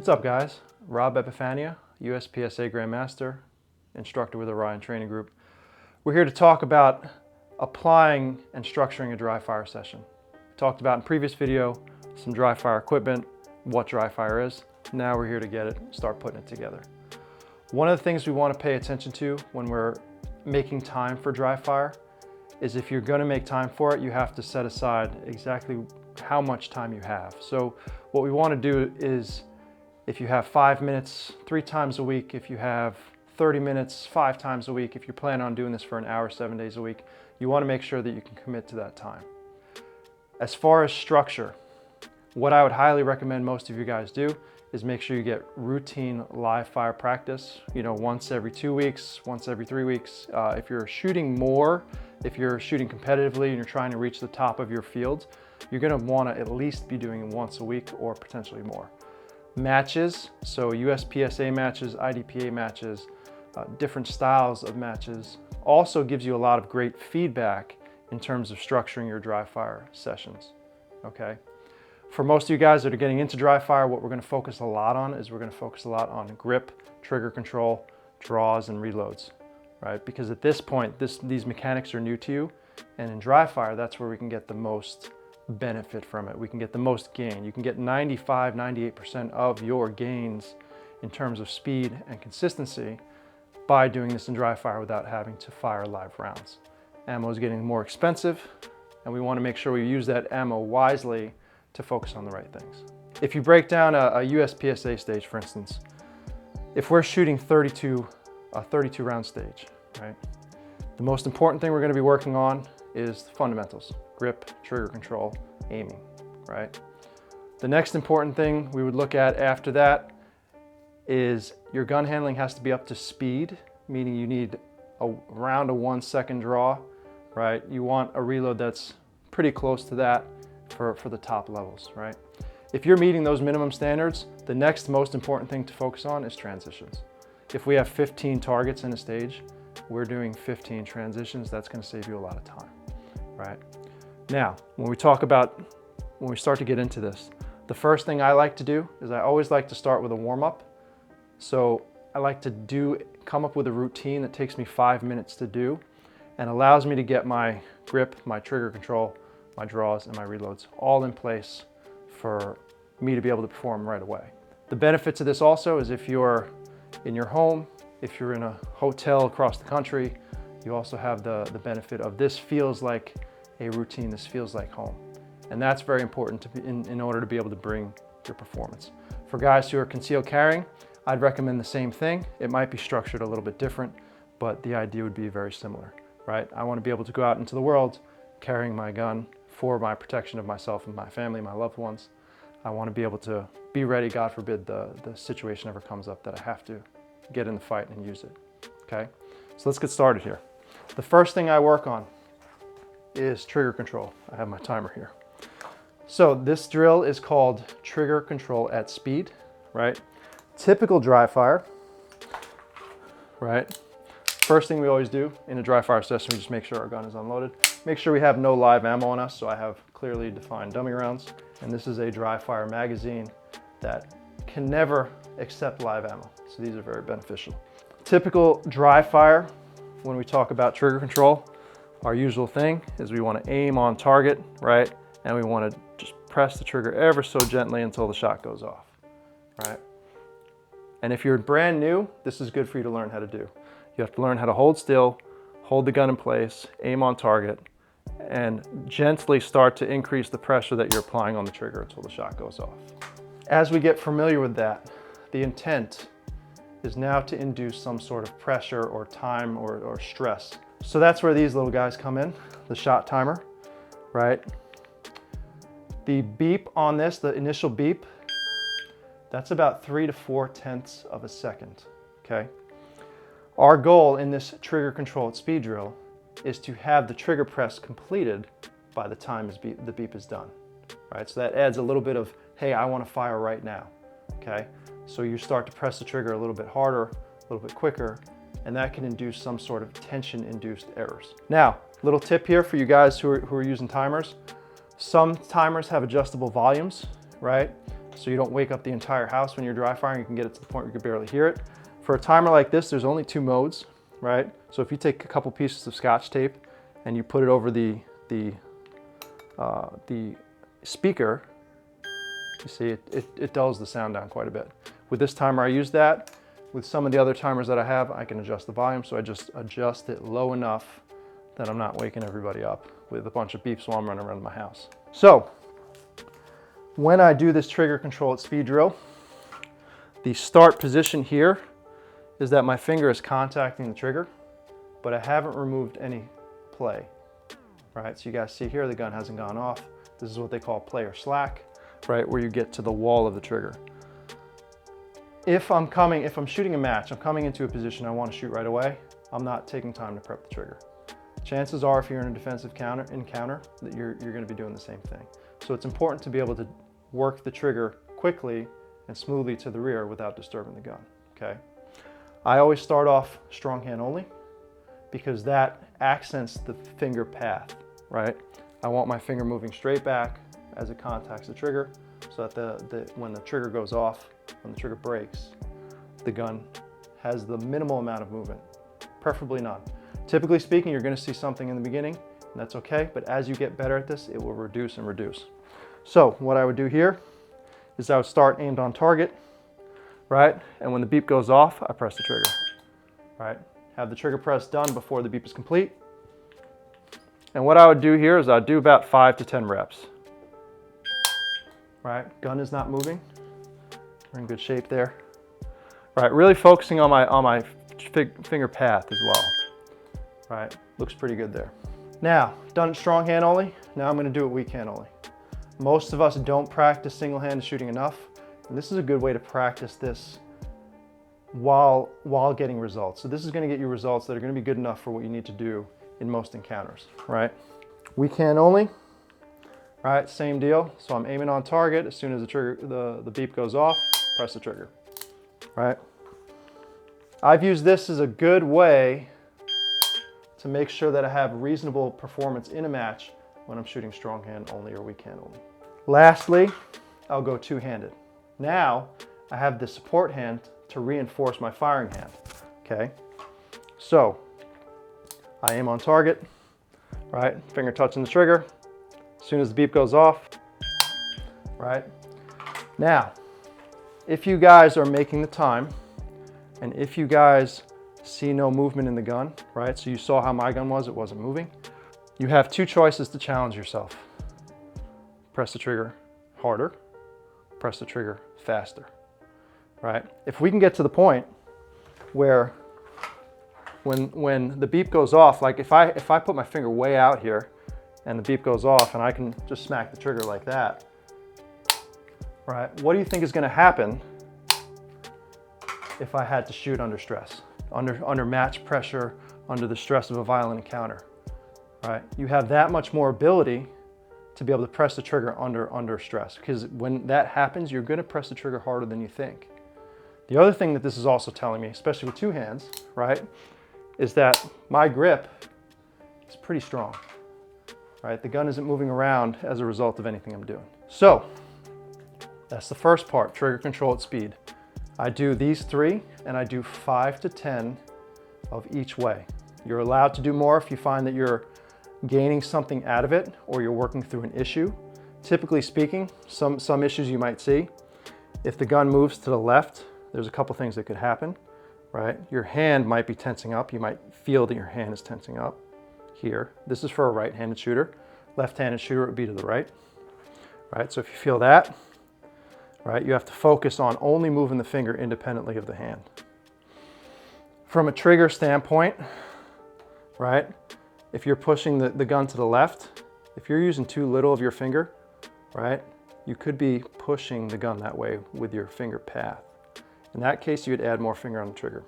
What's up, guys? Rob Epifania, USPSA Grandmaster, instructor with Orion Training Group. We're here to talk about applying and structuring a dry fire session. We talked about in previous video some dry fire equipment, what dry fire is. Now we're here to get it, start putting it together. One of the things we want to pay attention to when we're making time for dry fire is if you're going to make time for it, you have to set aside exactly how much time you have. So what we want to do is, if you have 5 minutes 3 times a week, if you have 30 minutes 5 times a week, if you're planning on doing this for an hour 7 days a week, you want to make sure that you can commit to that time. As far as structure, what I would highly recommend most of you guys do is make sure you get routine live fire practice, once every 2 weeks, once every 3 weeks. If you're shooting more, if you're shooting competitively and you're trying to reach the top of your field, you're going to want to at least be doing it once a week or potentially more. Matches, so USPSA matches, IDPA matches, different styles of matches, also gives you a lot of great feedback in terms of structuring your dry fire sessions, okay? For most of you guys that are getting into dry fire, what we're going to focus a lot on is we're going to focus a lot on grip, trigger control, draws, and reloads, right? Because at this point, these mechanics are new to you, and in dry fire, that's where we can get the most benefit from it. We can get the most gain. You can get 95, 98% of your gains in terms of speed and consistency by doing this in dry fire without having to fire live rounds. Ammo is getting more expensive, and we want to make sure we use that ammo wisely to focus on the right things. If you break down a USPSA stage, for instance, if we're shooting a 32 round stage, right? The most important thing we're going to be working on is the fundamentals: grip, trigger control, aiming, right? The next important thing we would look at after that is your gun handling has to be up to speed, meaning you need around a 1 second draw, right? You want a reload that's pretty close to that for the top levels, right? If you're meeting those minimum standards, the next most important thing to focus on is transitions. If we have 15 targets in a stage, we're doing 15 transitions. That's going to save you a lot of time, right? Now, when we start to get into this, the first thing I like to do is I always like to start with a warm-up. So I like to come up with a routine that takes me 5 minutes to do and allows me to get my grip, my trigger control, my draws, and my reloads all in place for me to be able to perform right away. The benefits of this also is if you're in your home, if you're in a hotel across the country, you also have the benefit of this feels like a routine, this feels like home. And that's very important in order to be able to bring your performance. For guys who are concealed carrying, I'd recommend the same thing. It might be structured a little bit different, but the idea would be very similar, right? I want to be able to go out into the world carrying my gun for my protection of myself and my family, my loved ones. I want to be able to be ready, God forbid the situation ever comes up that I have to get in the fight and use it, okay? So let's get started here. The first thing I work on is trigger control. I have my timer here. So this drill is called trigger control at speed, right? Typical dry fire, right? First thing we always do in a dry fire session, we just make sure our gun is unloaded. Make sure we have no live ammo on us, so I have clearly defined dummy rounds. And this is a dry fire magazine that can never accept live ammo, so these are very beneficial. Typical dry fire, when we talk about trigger control, our usual thing is we want to aim on target, right? And we want to just press the trigger ever so gently until the shot goes off, right? And if you're brand new, this is good for you to learn how to do. You have to learn how to hold still, hold the gun in place, aim on target, and gently start to increase the pressure that you're applying on the trigger until the shot goes off. As we get familiar with that, the intent is now to induce some sort of pressure or time or stress. So that's where these little guys come in, the shot timer, right? The beep on this, the initial beep, that's about 3 to 4 tenths of a second, okay? Our goal in this trigger control at speed drill is to have the trigger press completed by the time the beep is done, right? So that adds a little bit of, hey, I want to fire right now, okay? So you start to press the trigger a little bit harder, a little bit quicker, and that can induce some sort of tension-induced errors. Now, little tip here for you guys who are using timers. Some timers have adjustable volumes, right? so you don't wake up the entire house when you're dry firing. You can get it to the point where you can barely hear it. For a timer like this, there's only 2 modes, right? So if you take a couple pieces of Scotch tape and you put it over the speaker, you see it dulls the sound down quite a bit. With this timer, I use that. With some of the other timers that I have, I can adjust the volume, so I just adjust it low enough that I'm not waking everybody up with a bunch of beeps while I'm running around my house. So, when I do this trigger control at speed drill, the start position here is that my finger is contacting the trigger, but I haven't removed any play, right? So you guys see here, the gun hasn't gone off. This is what they call play or slack, right? Where you get to the wall of the trigger. If I'm shooting a match, I'm coming into a position I want to shoot right away, I'm not taking time to prep the trigger. Chances are, if you're in a defensive encounter, that you're going to be doing the same thing. So it's important to be able to work the trigger quickly and smoothly to the rear without disturbing the gun, okay? I always start off strong hand only because that accents the finger path, right? I want my finger moving straight back as it contacts the trigger so that when the trigger goes off, when the trigger breaks, the gun has the minimal amount of movement, preferably none. Typically speaking, you're going to see something in the beginning, and that's okay, but as you get better at this, it will reduce and reduce. So what I would do here is I would start aimed on target, right? And when the beep goes off, I press the trigger, right? Have the trigger press done before the beep is complete. And what I would do here is I'd do about 5 to 10 reps, right? Gun is not moving. We're in good shape there. Right, really focusing on my finger path as well. Right, looks pretty good there. Now, done it strong hand only. Now I'm going to do it weak hand only. Most of us don't practice single-handed shooting enough, and this is a good way to practice this while getting results. So this is going to get you results that are going to be good enough for what you need to do in most encounters. Right, weak hand only. Right, same deal. So I'm aiming on target. As soon as the beep goes off, press the trigger. Right. I've used this as a good way to make sure that I have reasonable performance in a match when I'm shooting strong hand only or weak hand only. Lastly, I'll go two-handed. Now I have the support hand to reinforce my firing hand. Okay. So I aim on target. Right, finger touching the trigger. As soon as the beep goes off, right? Now, if you guys are making the time, and if you guys see no movement in the gun, right? So you saw how my gun was, it wasn't moving. You have 2 choices to challenge yourself. Press the trigger harder, press the trigger faster, right? If we can get to the point where when the beep goes off, like if I put my finger way out here, and the beep goes off and I can just smack the trigger like that, right? What do you think is going to happen if I had to shoot under stress, under match pressure, under the stress of a violent encounter, right? You have that much more ability to be able to press the trigger under stress, because when that happens, you're going to press the trigger harder than you think. The other thing that this is also telling me, especially with 2 hands, right, is that my grip is pretty strong. Right? The gun isn't moving around as a result of anything I'm doing. So that's the first part, trigger control at speed. I do these 3 and I do 5 to 10 of each way. You're allowed to do more if you find that you're gaining something out of it or you're working through an issue. Typically speaking, some issues you might see, if the gun moves to the left, there's a couple things that could happen, right? Your hand might be tensing up. You might feel that your hand is tensing up. Here. This is for a right-handed shooter. Left-handed shooter would be to the right. Right, so if you feel that, right, you have to focus on only moving the finger independently of the hand. From a trigger standpoint, right, if you're pushing the gun to the left, if you're using too little of your finger, right, you could be pushing the gun that way with your finger path. In that case, you would add more finger on the trigger,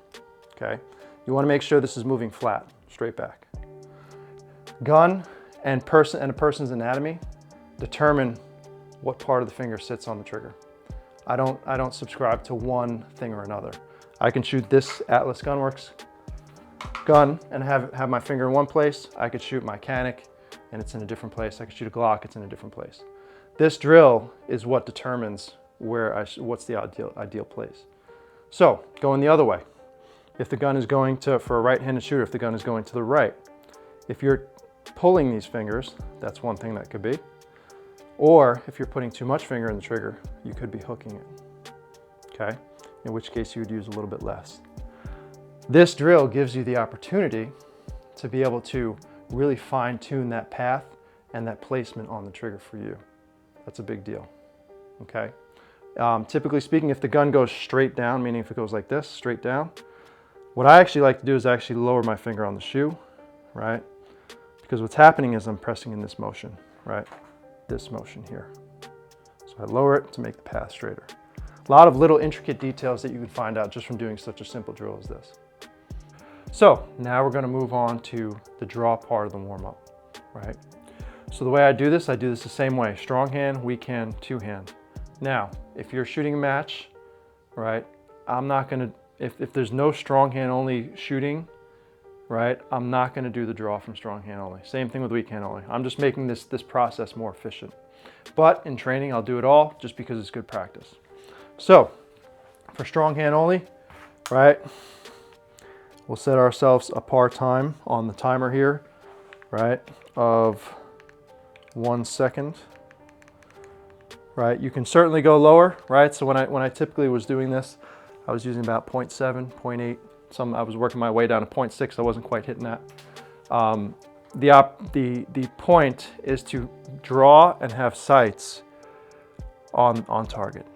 okay? You want to make sure this is moving flat, straight back. Gun and a person's anatomy determine what part of the finger sits on the trigger. I don't subscribe to one thing or another. I can shoot this Atlas Gunworks gun and have my finger in one place. I could shoot my Canic and it's in a different place. I could shoot a Glock, it's in a different place. This drill is what determines what's the ideal place. So going the other way, if the gun is going to, for a right-handed shooter, if the gun is going to the right, if you're pulling these fingers, that's one thing that could be. Or if you're putting too much finger in the trigger, you could be hooking it, okay? In which case you would use a little bit less. This drill gives you the opportunity to be able to really fine-tune that path and that placement on the trigger for you. That's a big deal, okay? Typically speaking, if the gun goes straight down, meaning if it goes like this, straight down, what I actually like to do is actually lower my finger on the shoe, right? Because what's happening is I'm pressing in this motion, right? This motion here. So I lower it to make the path straighter. A lot of little intricate details that you can find out just from doing such a simple drill as this. So now we're going to move on to the draw part of the warm-up, right? So the way I do this the same way. Strong hand, weak hand, two hand. Now, if you're shooting a match, right, I'm not going to, if there's no strong hand only shooting, right, I'm not going to do the draw from strong hand only. Same thing with weak hand only. I'm just making this process more efficient. But in training, I'll do it all just because it's good practice. So for strong hand only, right, we'll set ourselves a par time on the timer here, right, of 1 second. Right, you can certainly go lower, right? So when I typically was doing this, I was using about 0.7, 0.8. I was working my way down to 0.6. I wasn't quite hitting that. The point is to draw and have sights on target,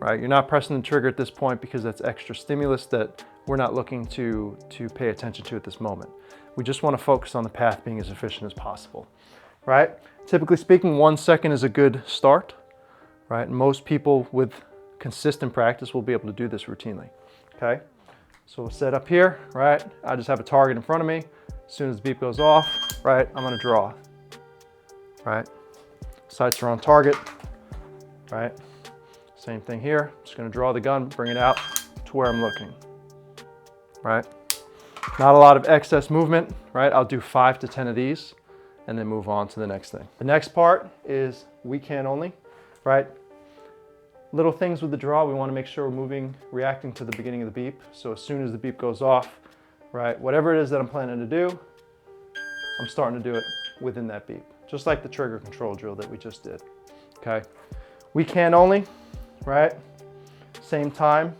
right? You're not pressing the trigger at this point because that's extra stimulus that we're not looking to pay attention to at this moment. We just want to focus on the path being as efficient as possible, right? Typically speaking, 1 second is a good start. Right, and most people with consistent practice will be able to do this routinely, okay? So we'll set up here, right? I just have a target in front of me. As soon as the beep goes off, right, I'm gonna draw, right? Sights are on target, right? Same thing here, just gonna draw the gun, bring it out to where I'm looking, right? Not a lot of excess movement, right? I'll do 5 to 10 of these and then move on to the next thing. The next part is weak hand only. Right? Little things with the draw, we want to make sure we're reacting to the beginning of the beep. So as soon as the beep goes off, right, whatever it is that I'm planning to do, I'm starting to do it within that beep. Just like the trigger control drill that we just did, okay? Weak hand only, right? Same time,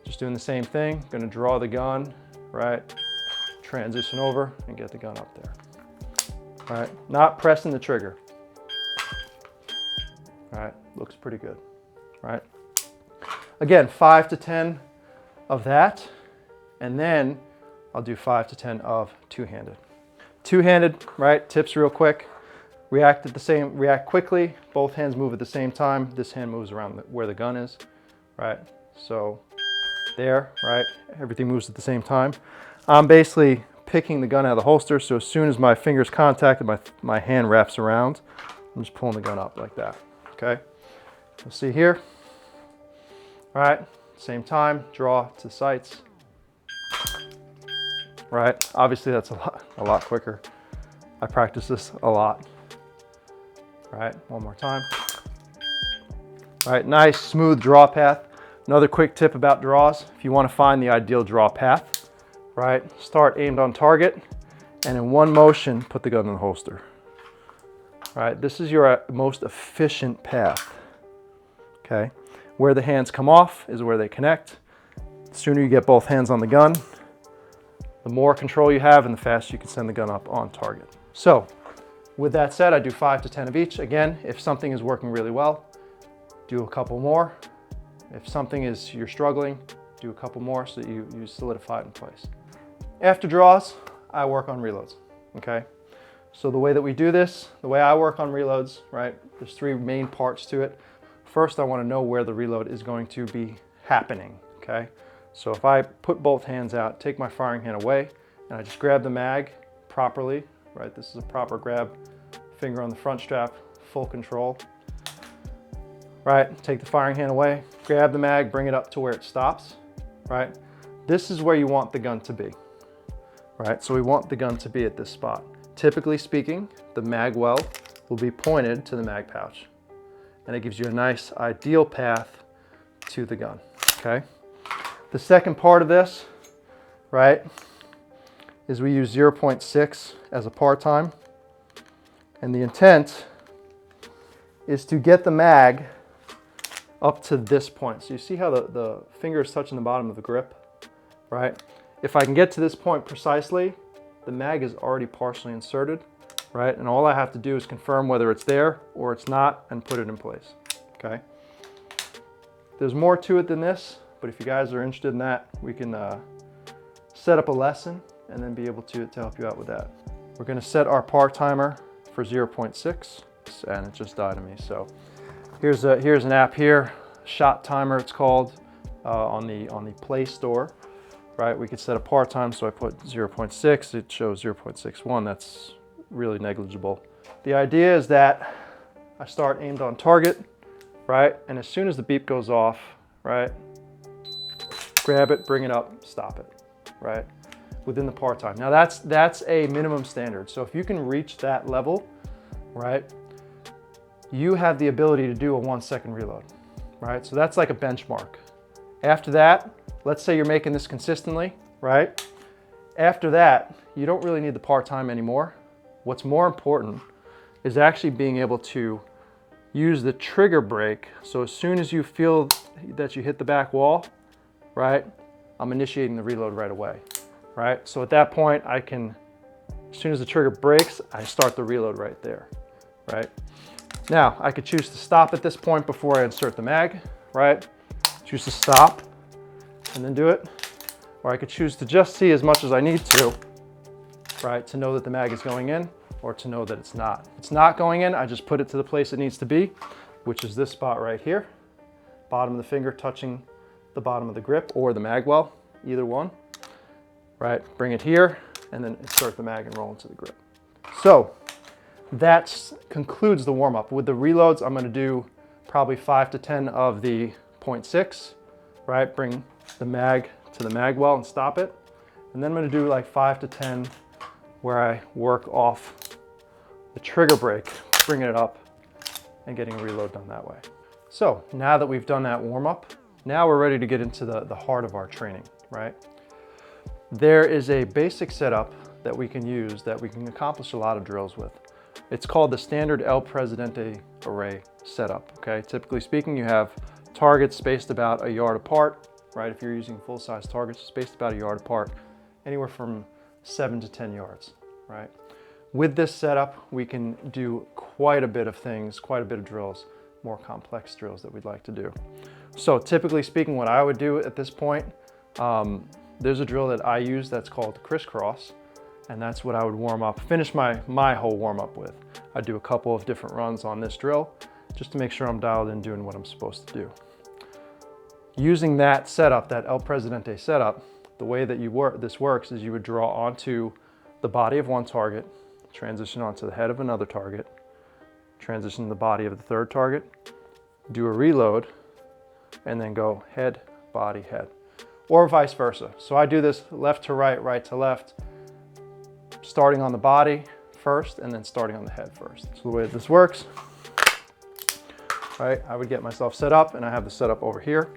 just doing the same thing. Gonna draw the gun, right? Transition over and get the gun up there, right? Not pressing the trigger. Right, looks pretty good, right? Again, 5 to 10 of that, and then I'll do 5 to 10 of two-handed. Two-handed, right, tips real quick. React quickly, both hands move at the same time. This hand moves around where the gun is, right? So there, right, everything moves at the same time. I'm basically picking the gun out of the holster, so as soon as my fingers contact and my hand wraps around, I'm just pulling the gun up like that. Okay, you'll see here. All right, same time, draw to sights. Right, obviously that's a lot quicker. I practice this a lot. All right, one more time. All right, nice smooth draw path. Another quick tip about draws, if you want to find the ideal draw path, right, start aimed on target, and in one motion, put the gun in the holster. All right, this is your most efficient path, okay? Where the hands come off is where they connect. The sooner you get both hands on the gun, the more control you have and the faster you can send the gun up on target. So, with that said, I do 5 to 10 of each. Again, if something is working really well, do a couple more. If something is, you're struggling, do a couple more so that you solidify it in place. After draws, I work on reloads, okay? So the way that we do this, the way I work on reloads, right, there's 3 main parts to it. First, I want to know where the reload is going to be happening, okay? So if I put both hands out, take my firing hand away, and I just grab the mag properly, right, this is a proper grab, finger on the front strap, full control, right, take the firing hand away, grab the mag, bring it up to where it stops, right? This is where you want the gun to be, right? So we want the gun to be at this spot. Typically speaking, the mag well will be pointed to the mag pouch. and it gives you a nice ideal path to the gun, okay? The second part of this, right, is we use 0.6 as a part time, and the intent is to get the mag up to this point. So you see how the finger is touching the bottom of the grip, right? If I can get to this point precisely, the mag is already partially inserted, right? And all I have to do is confirm whether it's there or it's not and put it in place, okay? There's more to it than this, but if you guys are interested in that, we can set up a lesson and then be able to help you out with that. We're gonna set our part timer for 0.6, and it just died on me. So here's an app here, Shot Timer it's called, on the Play Store, right? We could set a part time, so I put 0.6, it shows 0.61, that's really negligible. The idea is that I start aimed on target, right? And as soon as the beep goes off, right, grab it, bring it up, stop it, right? Within the part time. Now that's a minimum standard. So if you can reach that level, right, you have the ability to do a 1 second reload, right? So that's like a benchmark. After that, let's say you're making this consistently, right? After that, you don't really need the part time anymore. What's more important is actually being able to use the trigger brake. So as soon as you feel that you hit the back wall, right, I'm initiating the reload right away, right? So at that point, I can, as soon as the trigger breaks, I start the reload right there, right? Now, I could choose to stop at this point before I insert the mag, right? Choose to stop and then do it. Or I could choose to just see as much as I need to, right, to know that the mag is going in, or to know that it's not. If it's not going in, I just put it to the place it needs to be, which is this spot right here. Bottom of the finger touching the bottom of the grip or the mag well, either one, right? Bring it here and then insert the mag and roll into the grip. So that concludes the warm-up. With the reloads, I'm gonna do probably 5 to 10 of the 0.6, right? Bring the mag to the mag well and stop it. And then I'm gonna do like 5 to 10 where I work off the trigger brake, bringing it up and getting a reload done that way. So now that we've done that warm-up, now we're ready to get into the heart of our training, right? There is a basic setup that we can use that we can accomplish a lot of drills with. It's called the standard El Presidente array setup, okay? Typically speaking, you have targets spaced about a yard apart, right? If you're using full-size targets, spaced about a yard apart, anywhere from 7 to 10 yards, right? With this setup, we can do quite a bit of things, quite a bit of drills, more complex drills that we'd like to do. So typically speaking, what I would do at this point, there's a drill that I use that's called crisscross, and that's what I would warm up, finish my whole warm up with. I do a couple of different runs on this drill just to make sure I'm dialed in doing what I'm supposed to do. Using that setup, that El Presidente setup, the way that this works is you would draw onto the body of one target, transition onto the head of another target, transition to the body of the third target, do a reload, and then go head, body, head, or vice versa. So I do this left to right, right to left, starting on the body first and then starting on the head first. So the way that this works, right, I would get myself set up, and I have the setup over here,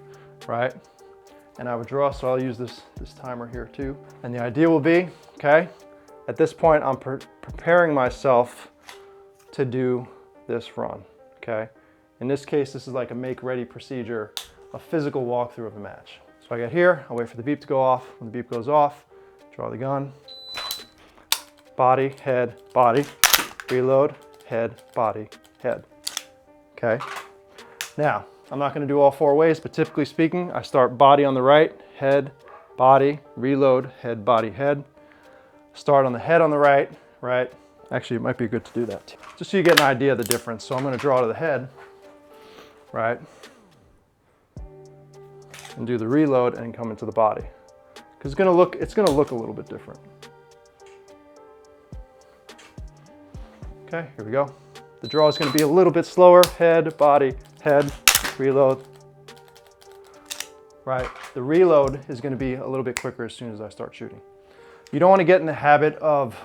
right? And I would draw, so I'll use this timer here too. And the idea will be, okay, at this point I'm preparing myself to do this run, okay? In this case, this is like a make-ready procedure, a physical walkthrough of a match. So I get here, I'll wait for the beep to go off. When the beep goes off, draw the gun, body, head, body, reload, head, body, head, okay? Now, I'm not gonna do all 4 ways, but typically speaking, I start body on the right, head, body, reload, head, body, head. Start on the head on the right, right? Actually, it might be good to do that too, just so you get an idea of the difference. So I'm gonna draw to the head, right? And do the reload and come into the body. Because it's gonna look a little bit different. Okay, here we go. The draw is gonna be a little bit slower. Head, body, head, reload. Right, the reload is gonna be a little bit quicker as soon as I start shooting. You don't wanna get in the habit of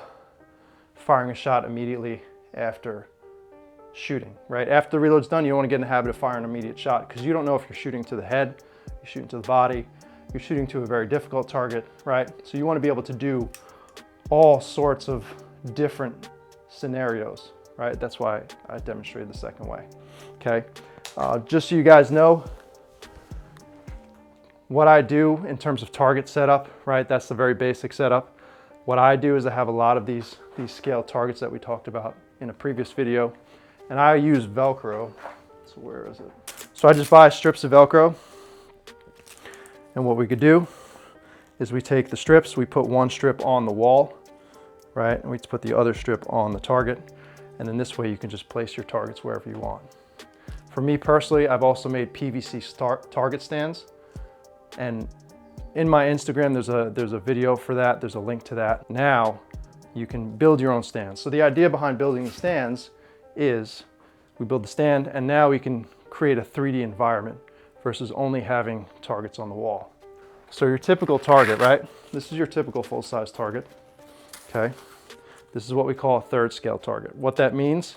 firing a shot immediately after shooting, right? After the reload's done, you don't want to get in the habit of firing an immediate shot because you don't know if you're shooting to the head, you're shooting to the body, you're shooting to a very difficult target, right? So you want to be able to do all sorts of different scenarios, right? That's why I demonstrated the second way, okay? Just so you guys know, what I do in terms of target setup, right? That's the very basic setup. What I do is I have a lot of these scaled targets that we talked about in a previous video, and I use Velcro. So where is it? So I just buy strips of Velcro, and what we could do is we take the strips, we put one strip on the wall, right? And we put the other strip on the target, and then this way you can just place your targets wherever you want. For me personally, I've also made PVC target stands. And in my Instagram, there's a video for that. There's a link to that. Now you can build your own stands. So the idea behind building the stands is we build the stand and now we can create a 3D environment versus only having targets on the wall. So your typical target, right? This is your typical full-size target, okay? This is what we call a third scale target. What that means,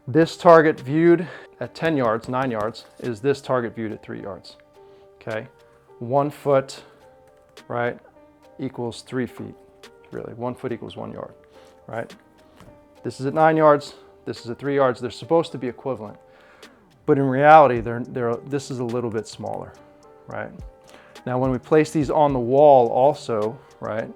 this target viewed at 10 yards, 9 yards, is this target viewed at 3 yards, okay? 1 foot, right, equals 3 feet, really. 1 foot equals 1 yard, right? This is at 9 yards, this is at 3 yards. They're supposed to be equivalent, but in reality, this is a little bit smaller, right? Now, when we place these on the wall also, right,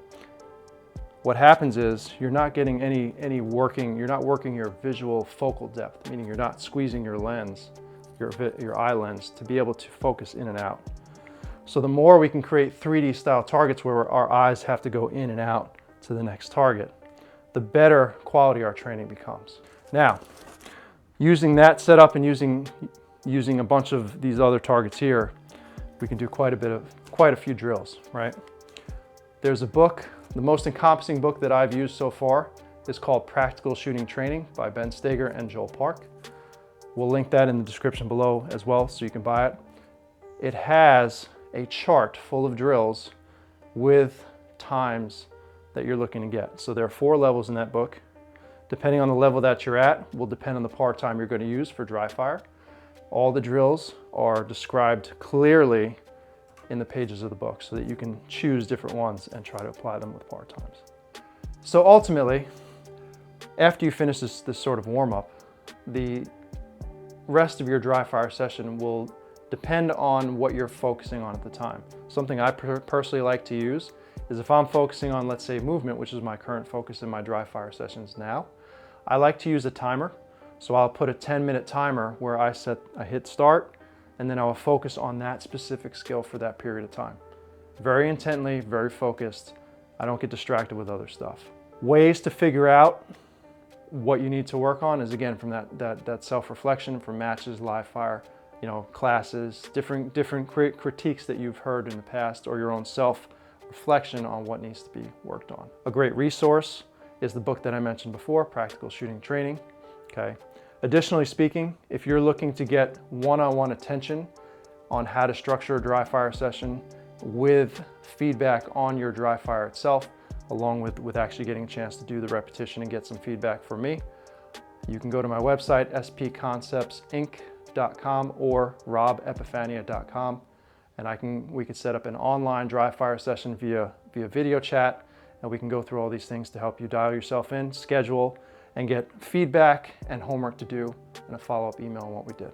what happens is you're not getting you're not working your visual focal depth, meaning you're not squeezing your lens, your eye lens, to be able to focus in and out. So the more we can create 3D style targets where our eyes have to go in and out to the next target, the better quality our training becomes. Now, using that setup and using a bunch of these other targets here, we can do quite a few drills, right? There's a book, the most encompassing book that I've used so far is called Practical Shooting Training by Ben Steger and Joel Park. We'll link that in the description below as well so you can buy it. It has a chart full of drills with times that you're looking to get. So there are 4 levels in that book. Depending on the level that you're at will depend on the par time you're going to use for dry fire. All the drills are described clearly in the pages of the book so that you can choose different ones and try to apply them with par times. So ultimately, after you finish this sort of warm-up, the rest of your dry fire session will depend on what you're focusing on at the time. Something I personally like to use is if I'm focusing on, let's say, movement, which is my current focus in my dry fire sessions now, I like to use a timer. So I'll put a 10-minute timer where I hit start, and then I will focus on that specific skill for that period of time. Very intently, very focused. I don't get distracted with other stuff. Ways to figure out what you need to work on is, again, from that self-reflection from matches, live fire, classes, different critiques that you've heard in the past, or your own self-reflection on what needs to be worked on. A great resource is the book that I mentioned before, Practical Shooting Training, okay? Additionally speaking, if you're looking to get one-on-one attention on how to structure a dry fire session with feedback on your dry fire itself, along with actually getting a chance to do the repetition and get some feedback from me, you can go to my website, spconceptsinc.com or robepifania.com, and we could set up an online dry fire session via video chat, and we can go through all these things to help you dial yourself in, schedule, and get feedback and homework to do, and a follow-up email on what we did.